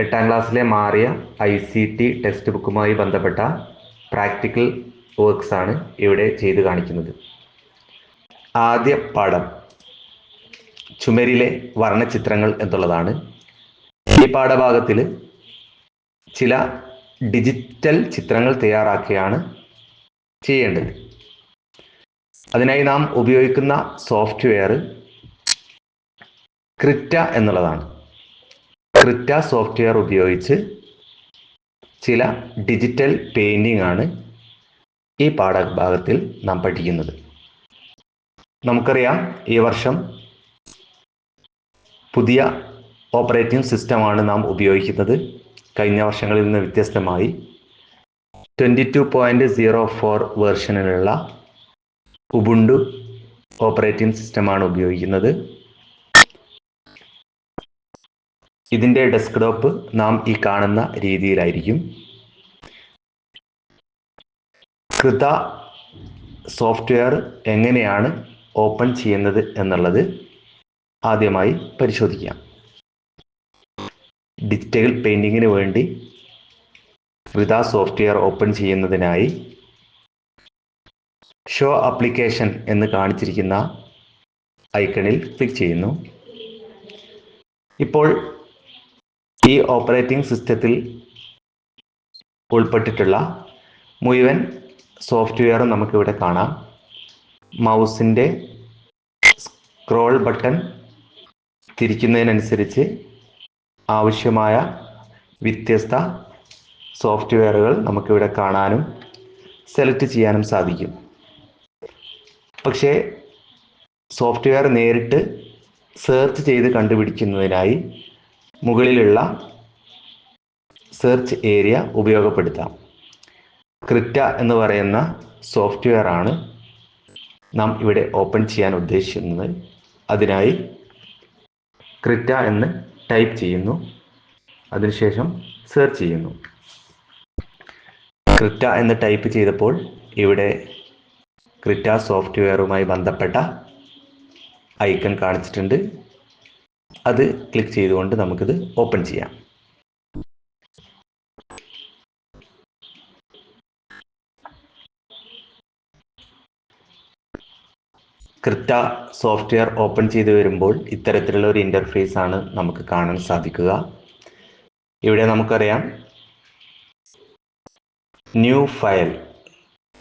8ാം ക്ലാസ്സിലെ മാറിയ ICT text ബുക്കുമായി ബന്ധപ്പെട്ട പ്രാക്ടിക്കൽ വർക്ക്സ് ആണ് ഇവിടെ ചെയ്ത് കാണിക്കുന്നത്. ആദ്യ പാഠം ചുമരിലെ വർണ്ണചിത്രങ്ങൾ എന്നുള്ളതാണ്. ഈ പാഠഭാഗത്തിൽ ചില ഡിജിറ്റൽ ചിത്രങ്ങൾ തയ്യാറാക്കുകയാണ് ചെയ്യേണ്ടത്. അതിനായി നാം ഉപയോഗിക്കുന്ന സോഫ്റ്റ്വെയർ ക്രിറ്റ എന്നുള്ളതാണ്. ക്രിറ്റ സോഫ്റ്റ്വെയർ ഉപയോഗിച്ച് ചില ഡിജിറ്റൽ പെയിന്റിംഗ് ആണ് ഈ പാഠഭാഗത്തിൽ നാം പഠിക്കുന്നത്. നമുക്കറിയാം, ഈ വർഷം പുതിയ ഓപ്പറേറ്റിംഗ് സിസ്റ്റമാണ് നാം ഉപയോഗിക്കുന്നത്. കഴിഞ്ഞ വർഷങ്ങളിൽ നിന്ന് വ്യത്യസ്തമായി 22.04 വേർഷനിലുള്ള ഉബുണ്ടു ഓപ്പറേറ്റിംഗ് സിസ്റ്റമാണ് ഉപയോഗിക്കുന്നത്. ഇതിൻ്റെ ഡെസ്ക്ടോപ്പ് നാം ഈ കാണുന്ന രീതിയിലായിരിക്കും. കൃത സോഫ്റ്റ്വെയർ എങ്ങനെയാണ് ഓപ്പൺ ചെയ്യുന്നത് എന്നുള്ളത് ആദ്യമായി പരിശോധിക്കാം. ഡിജിറ്റൽ പെയിന്റിങ്ങിന് വേണ്ടി കൃത സോഫ്റ്റ്വെയർ ഓപ്പൺ ചെയ്യുന്നതിനായി ഷോ ആപ്ലിക്കേഷൻ എന്ന് കാണിച്ചിരിക്കുന്ന ഐക്കണിൽ ക്ലിക്ക് ചെയ്യുന്നു. ഇപ്പോൾ ഈ ഓപ്പറേറ്റിംഗ് സിസ്റ്റത്തിൽ ഉൾപ്പെട്ടിട്ടുള്ള മുഴുവൻ സോഫ്റ്റ്വെയറും നമുക്കിവിടെ കാണാം. മൗസിൻ്റെ സ്ക്രോൾ ബട്ടൺ തിരിക്കുന്നതിനനുസരിച്ച് ആവശ്യമായ വ്യത്യസ്ത സോഫ്റ്റ്വെയറുകൾ നമുക്കിവിടെ കാണാനും സെലക്ട് ചെയ്യാനും സാധിക്കും. പക്ഷേ സോഫ്റ്റ്വെയർ നേരിട്ട് സെർച്ച് ചെയ്ത് കണ്ടുപിടിക്കുന്നതിനായി മുകളിലുള്ള സെർച്ച് ഏരിയ ഉപയോഗപ്പെടുത്താം. ക്രിറ്റ എന്ന് പറയുന്ന സോഫ്റ്റ്വെയർ ആണ് നാം ഇവിടെ ഓപ്പൺ ചെയ്യാൻ ഉദ്ദേശിക്കുന്നത്. അതിനായി ക്രിറ്റ എന്ന് ടൈപ്പ് ചെയ്യുന്നു. അതിനുശേഷം സെർച്ച് ചെയ്യുന്നു. ക്രിറ്റ എന്ന് ടൈപ്പ് ചെയ്തപ്പോൾ ഇവിടെ ക്രിറ്റ സോഫ്റ്റ്വെയറുമായി ബന്ധപ്പെട്ട ഐക്കൺ കാണിച്ചിട്ടുണ്ട്. അത് ക്ലിക്ക് ചെയ്തുകൊണ്ട് നമുക്കിത് ഓപ്പൺ ചെയ്യാം. ക്രിറ്റ സോഫ്റ്റ്വെയർ ഓപ്പൺ ചെയ്ത് വരുമ്പോൾ ഇത്തരത്തിലുള്ള ഒരു ഇൻ്റർഫേസ് ആണ് നമുക്ക് കാണാൻ സാധിക്കുക. ഇവിടെ നമുക്കറിയാം, ന്യൂ ഫയൽ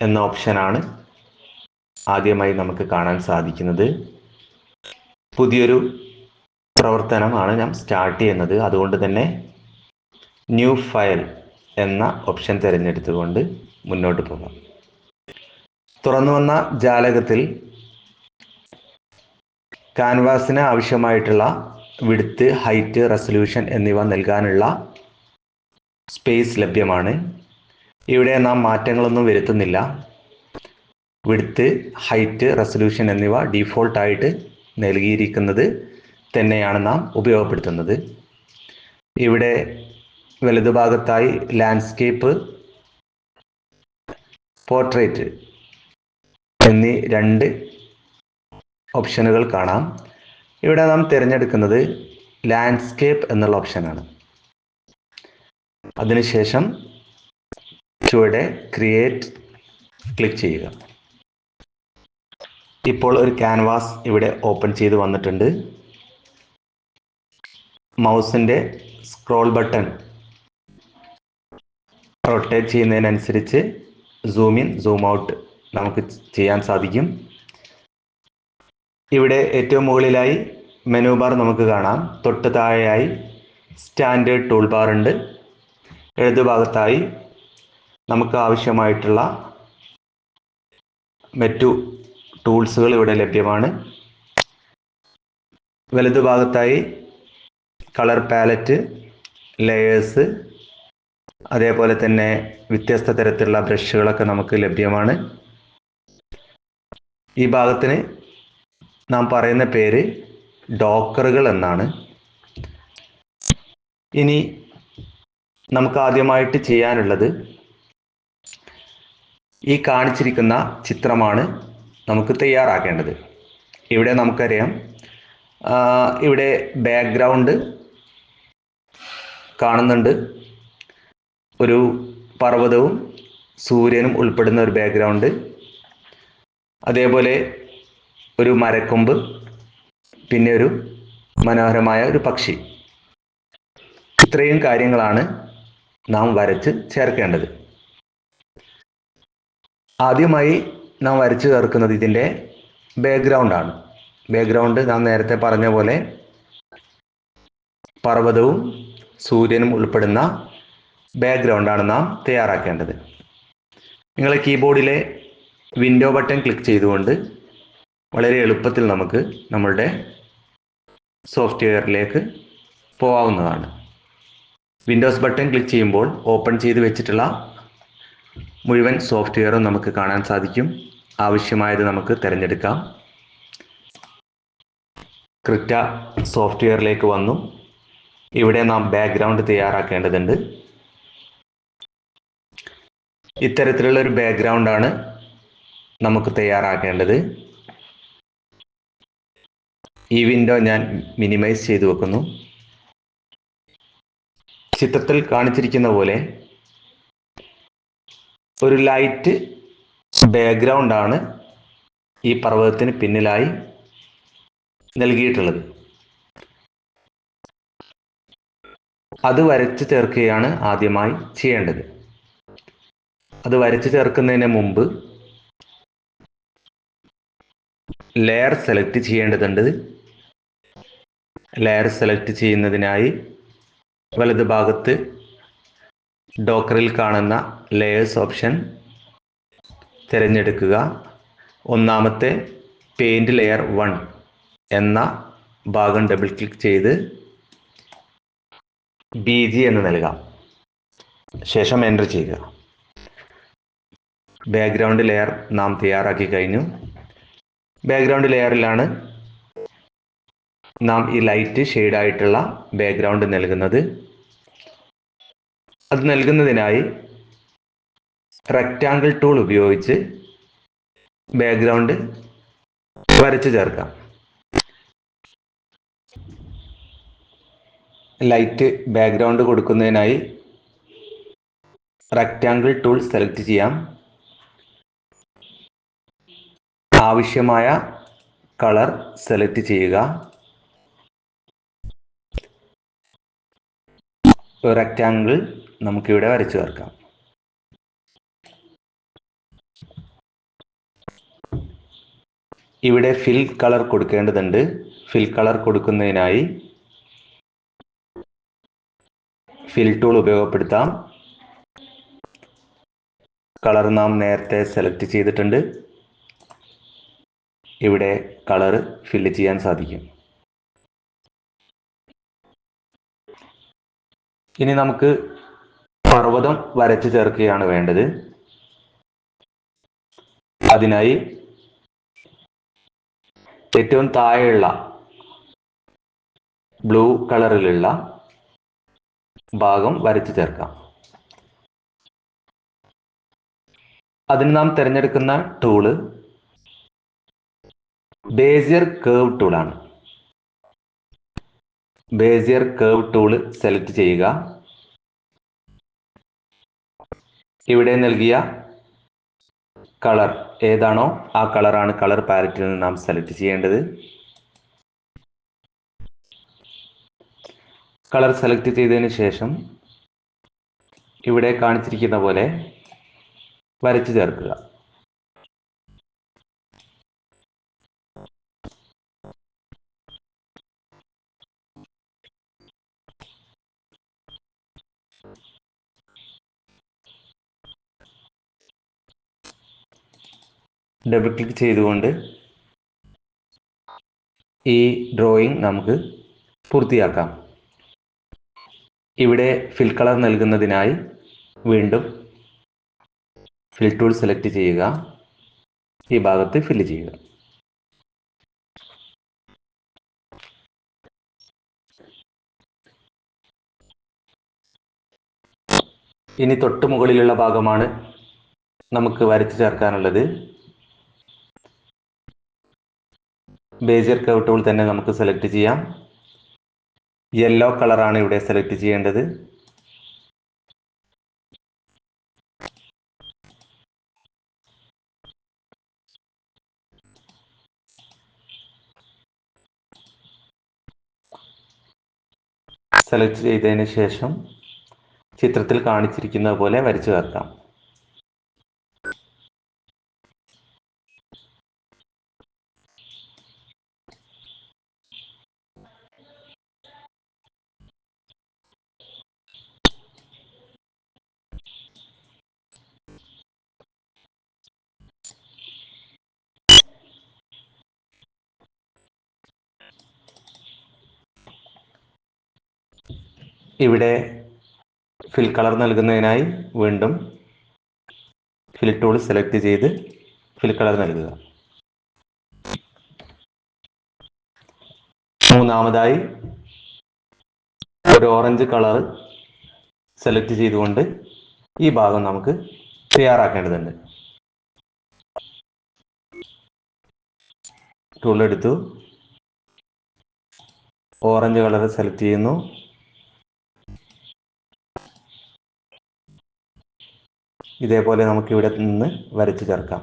എന്ന ഓപ്ഷനാണ് ആദ്യമായി നമുക്ക് കാണാൻ സാധിക്കുന്നത്. പുതിയൊരു പ്രവർത്തനമാണ് നാം സ്റ്റാർട്ട് ചെയ്യുന്നത്. അതുകൊണ്ട് തന്നെ ന്യൂ ഫയൽ എന്ന ഓപ്ഷൻ തിരഞ്ഞെടുത്തുകൊണ്ട് മുന്നോട്ട് പോകാം. തുറന്നു വന്ന ജാലകത്തിൽ ക്യാൻവാസിന് ആവശ്യമായിട്ടുള്ള വിഡ്ത്ത്, ഹൈറ്റ്, റെസൊല്യൂഷൻ എന്നിവ നൽകാനുള്ള സ്പേസ് ലഭ്യമാണ്. ഇവിടെ നാം മാറ്റങ്ങളൊന്നും വരുത്തുന്നില്ല. വിഡ്ത്ത്, ഹൈറ്റ്, റെസൊല്യൂഷൻ എന്നിവ ഡീഫോൾട്ടായിട്ട് നൽകിയിരിക്കുന്നത് തന്നെയാണ് നാം ഉപയോഗപ്പെടുത്തുന്നത്. ഇവിടെ വലതുഭാഗത്തായി ലാൻഡ്സ്കേപ്പ്, പോർട്രേറ്റ് എന്നീ രണ്ട് ഓപ്ഷനുകൾ കാണാം. ഇവിടെ നാം തിരഞ്ഞെടുക്കുന്നത് ലാൻഡ്സ്കേപ്പ് എന്നുള്ള ഓപ്ഷനാണ്. അതിനുശേഷം ചുവടെ ക്രിയേറ്റ് ക്ലിക്ക് ചെയ്യുക. ഇപ്പോൾ ഒരു ക്യാൻവാസ് ഇവിടെ ഓപ്പൺ ചെയ്ത് വന്നിട്ടുണ്ട്. മൗസിൻ്റെ സ്ക്രോൾ ബട്ടൺ റൊട്ടേറ്റ് ചെയ്യുന്നതിനനുസരിച്ച് സൂം ഇൻ, സൂം ഔട്ട് നമുക്ക് ചെയ്യാൻ സാധിക്കും. ഇവിടെ ഏറ്റവും മുകളിലായി മെനു ബാർ നമുക്ക് കാണാം. തൊട്ട് താഴെയായി സ്റ്റാൻഡേർഡ് ടൂൾ ബാർ ഉണ്ട്. ഇടതുഭാഗത്തായി നമുക്ക് ആവശ്യമായിട്ടുള്ള മറ്റു ടൂൾസുകൾ ഇവിടെ ലഭ്യമാണ്. വലതുഭാഗത്തായി കളർ പാലറ്റ്, ലെയേഴ്സ്, അതേപോലെ തന്നെ വ്യത്യസ്ത തരത്തിലുള്ള ബ്രഷുകളൊക്കെ നമുക്ക് ലഭ്യമാണ്. ഈ ഭാഗത്തിന് നാം പറയുന്ന പേര് ഡോക്കറുകൾ എന്നാണ്. ഇനി നമുക്ക് ആദ്യമായിട്ട് ചെയ്യാനുള്ളത് ഈ കാണിച്ചിരിക്കുന്ന ചിത്രമാണ് നമുക്ക് തയ്യാറാക്കേണ്ടത്. ഇവിടെ നമുക്കറിയാം, ഇവിടെ ബാക്ക്ഗ്രൗണ്ട് കാണുന്നുണ്ട്. ഒരു പർവ്വതവും സൂര്യനും ഉൾപ്പെടുന്ന ഒരു ബാക്ക്ഗ്രൗണ്ട്, അതേപോലെ ഒരു മരക്കൊമ്പ്, പിന്നെ ഒരു മനോഹരമായ ഒരു പക്ഷി. ഇത്രയും കാര്യങ്ങളാണ് നാം വരച്ച് ചേർക്കേണ്ടത്. ആദ്യമായി നാം വരച്ചു ചേർക്കുന്നത് ഇതിൻ്റെ ബാക്ക്ഗ്രൗണ്ടാണ്. ബാക്ക്ഗ്രൗണ്ട് നാം നേരത്തെ പറഞ്ഞ പോലെ പർവ്വതവും സൂര്യനും ഉൾപ്പെടുന്ന ബാക്ക്ഗ്രൗണ്ടാണ് നാം തയ്യാറാക്കേണ്ടത്. നിങ്ങൾ കീബോർഡിലെ വിൻഡോ ബട്ടൺ ക്ലിക്ക് ചെയ്തുകൊണ്ട് വളരെ എളുപ്പത്തിൽ നമുക്ക് നമ്മളുടെ സോഫ്റ്റ്വെയറിലേക്ക് പോകാവുന്നതാണ്. വിൻഡോസ് ബട്ടൺ ക്ലിക്ക് ചെയ്യുമ്പോൾ ഓപ്പൺ ചെയ്ത് വെച്ചിട്ടുള്ള മുഴുവൻ സോഫ്റ്റ്വെയറും നമുക്ക് കാണാൻ സാധിക്കും. ആവശ്യമായത് നമുക്ക് തിരഞ്ഞെടുക്കാം. ക്രിറ്റ സോഫ്റ്റ്വെയറിലേക്ക് വന്നു. ഇവിടെ നാം ബാക്ക്ഗ്രൗണ്ട് തയ്യാറാക്കേണ്ടതുണ്ട്. ഇത്തരത്തിലുള്ള ഒരു ബാക്ക്ഗ്രൗണ്ടാണ് നമുക്ക് തയ്യാറാക്കേണ്ടത്. ഈ വിൻഡോ ഞാൻ മിനിമൈസ് ചെയ്തു വെക്കുന്നു. ചിത്രത്തിൽ കാണിച്ചിരിക്കുന്ന പോലെ ഒരു ലൈറ്റ് ബാക്ക്ഗ്രൗണ്ടാണ് ഈ പർവ്വതത്തിന് പിന്നിലായി നൽകിയിട്ടുള്ളത്. അത് വരച്ചു ചേർക്കുകയാണ് ആദ്യമായി ചെയ്യേണ്ടത്. അത് വരച്ചു ചേർക്കുന്നതിന് മുമ്പ് ലെയർ സെലക്ട് ചെയ്യേണ്ടതുണ്ട്. ലെയർ സെലക്ട് ചെയ്യുന്നതിനായി വലത് ഭാഗത്ത് ഡോക്കറിൽ കാണുന്ന ലെയേഴ്സ് ഓപ്ഷൻ തിരഞ്ഞെടുക്കുക. ഒന്നാമത്തെ പെയിന്റ് ലെയർ 1 എന്ന ഭാഗം ഡബിൾ ക്ലിക്ക് ചെയ്ത് BG എന്ന് നൽകാം. ശേഷം എൻ്റർ ചെയ്യുക. ബാക്ക്ഗ്രൗണ്ട് ലെയർ നാം തയ്യാറാക്കി കഴിഞ്ഞു. ബാക്ക്ഗ്രൗണ്ട് ലെയറിലാണ് നാം ഈ ലൈറ്റ് ഷെയ്ഡായിട്ടുള്ള ബാക്ക്ഗ്രൗണ്ട് നൽകുന്നത്. അത് നൽകുന്നതിനായി റെക്റ്റാങ്കിൾ ടൂൾ ഉപയോഗിച്ച് ബാക്ക്ഗ്രൗണ്ട് വരച്ചു ചേർക്കാം. ലൈറ്റ് ബാക്ക്ഗ്രൗണ്ട് കൊടുക്കുന്നതിനായി റെക്റ്റാങ്കിൾ ടൂൾ സെലക്ട് ചെയ്യാം. ആവശ്യമായ കളർ സെലക്ട് ചെയ്യുക. ഒരു റെക്റ്റാങ്കിൾ നമുക്കിവിടെ വരച്ചു ചേർക്കാം. ഇവിടെ ഫിൽ കളർ കൊടുക്കേണ്ടതുണ്ട്. ഫിൽ കളർ കൊടുക്കുന്നതിനായി ഫിൽ ടൂൾ ഉപയോഗപ്പെടുത്താം. കളർ നാം നേരത്തെ സെലക്ട് ചെയ്തിട്ടുണ്ട്. ഇവിടെ കളർ ഫില്ല് ചെയ്യാൻ സാധിക്കും. ഇനി നമുക്ക് പർവ്വതം വരച്ചു ചേർക്കുകയാണ് വേണ്ടത്. അതിനായി ഏറ്റവും താഴെയുള്ള ബ്ലൂ കളറിലുള്ള ഭാഗം വരച്ചു ചേർക്കാം. അതിന് നാം തിരഞ്ഞെടുക്കുന്ന ടൂള് ബേസിയർ കേർവ് ടൂളാണ്. ബേസിയർ കേർവ് ടൂള് സെലക്ട് ചെയ്യുക. ഇവിടെ നൽകിയ കളർ ഏതാണോ ആ കളറാണ് കളർ പാലറ്റിൽ നിന്ന് നാം സെലക്ട് ചെയ്യേണ്ടത്. കളർ സെലക്ട് ചെയ്തതിന് ശേഷം ഇവിടെ കാണിച്ചിരിക്കുന്ന പോലെ വരച്ചു ചേർക്കുക. ഡബിൾ ക്ലിക്ക് ചെയ്തുകൊണ്ട് ഈ ഡ്രോയിങ് നമുക്ക് പൂർത്തിയാക്കാം. ഇവിടെ ഫിൽ കളർ നൽകുന്നതിനായി വീണ്ടും ഫിൽ ടൂൾ സെലക്ട് ചെയ്യുക. ഈ ഭാഗത്ത് ഫില്ല് ചെയ്യുക. ഇനി തൊട്ട് മുകളിലുള്ള ഭാഗമാണ് നമുക്ക് വരച്ചു ചേർക്കാനുള്ളത്. ബേസിയർ കർവ് ടൂൾ തന്നെ നമുക്ക് സെലക്ട് ചെയ്യാം. യെല്ലോ കളറാണ് ഇവിടെ സെലക്ട് ചെയ്യേണ്ടത്. സെലക്ട് ചെയ്തതിന് ശേഷം ചിത്രത്തിൽ കാണിച്ചിരിക്കുന്നത് പോലെ വരച്ചു ചേർക്കാം. ഇവിടെ ഫിൽ കളർ നൽകുന്നതിനായി വീണ്ടും ഫിൽ ടൂൾ സെലക്ട് ചെയ്ത് ഫിൽ കളർ നൽകുക. മൂന്നാമതായി ഒരു ഓറഞ്ച് കളർ സെലക്ട് ചെയ്തുകൊണ്ട് ഈ ഭാഗം നമുക്ക് തയ്യാറാക്കേണ്ടതുണ്ട്. ടൂൾ എടുത്തു, ഓറഞ്ച് കളർ സെലക്ട് ചെയ്യുന്നു. ഇതേപോലെ നമുക്ക് ഇവിടെ നിന്ന് വരച്ചു ചേർക്കാം.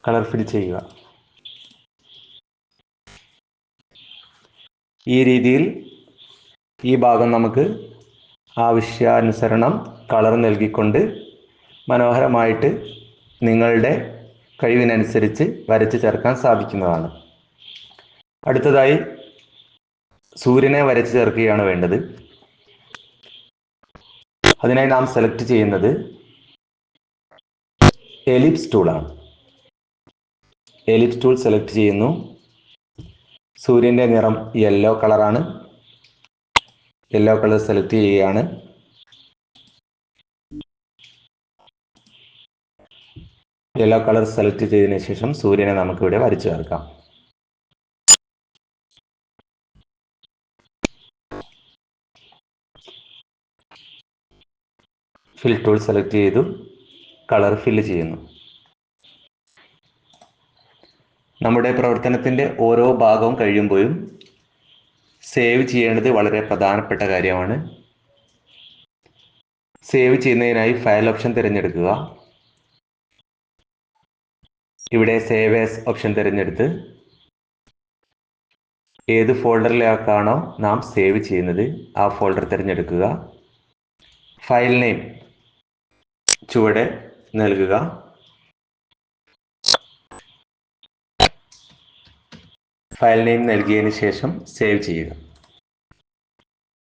കളർ ഫിൽ ചെയ്യുക. ഈ രീതിയിൽ ഈ ഭാഗം നമുക്ക് ആവശ്യാനുസരണം കളർ നൽകിക്കൊണ്ട് മനോഹരമായിട്ട് നിങ്ങളുടെ കഴിവിനനുസരിച്ച് വരച്ചു ചേർക്കാൻ സാധിക്കുന്നതാണ്. അടുത്തതായി സൂര്യനെ വരച്ചു ചേർക്കുകയാണ് വേണ്ടത്. അതിനായി നാം സെലക്ട് ചെയ്യുന്നത് എലിപ്സ് ടൂളാണ്. എലിപ്സ് ടൂൾ സെലക്ട് ചെയ്യുന്നു. സൂര്യൻ്റെ നിറം യെല്ലോ കളറാണ്. യെല്ലോ കളർ സെലക്ട് ചെയ്യുകയാണ്. യെല്ലോ കളർ സെലക്ട് ചെയ്തതിനു ശേഷം സൂര്യനെ നമുക്കിവിടെ വരച്ചു ചേർക്കാം. ഫിൽ ടൂൾ സെലക്ട് ചെയ്തു കളർ ഫില്ല് ചെയ്യുന്നു. നമ്മുടെ പ്രവർത്തനത്തിൻ്റെ ഓരോ ഭാഗവും കഴിയുമ്പോഴും സേവ് ചെയ്യേണ്ടത് വളരെ പ്രധാനപ്പെട്ട കാര്യമാണ്. സേവ് ചെയ്യുന്നതിനായി ഫയൽ ഓപ്ഷൻ തിരഞ്ഞെടുക്കുക. ഇവിടെ സേവ് ആസ് ഓപ്ഷൻ തിരഞ്ഞെടുത്ത് ഏത് ഫോൾഡറിലേക്കാണോ നാം സേവ് ചെയ്യുന്നത് ആ ഫോൾഡർ തിരഞ്ഞെടുക്കുക. ഫയൽ നെയിം ചുവടെ നൽകുക. ഫയൽ നെയിം നൽകിയതിന് ശേഷം സേവ് ചെയ്യുക.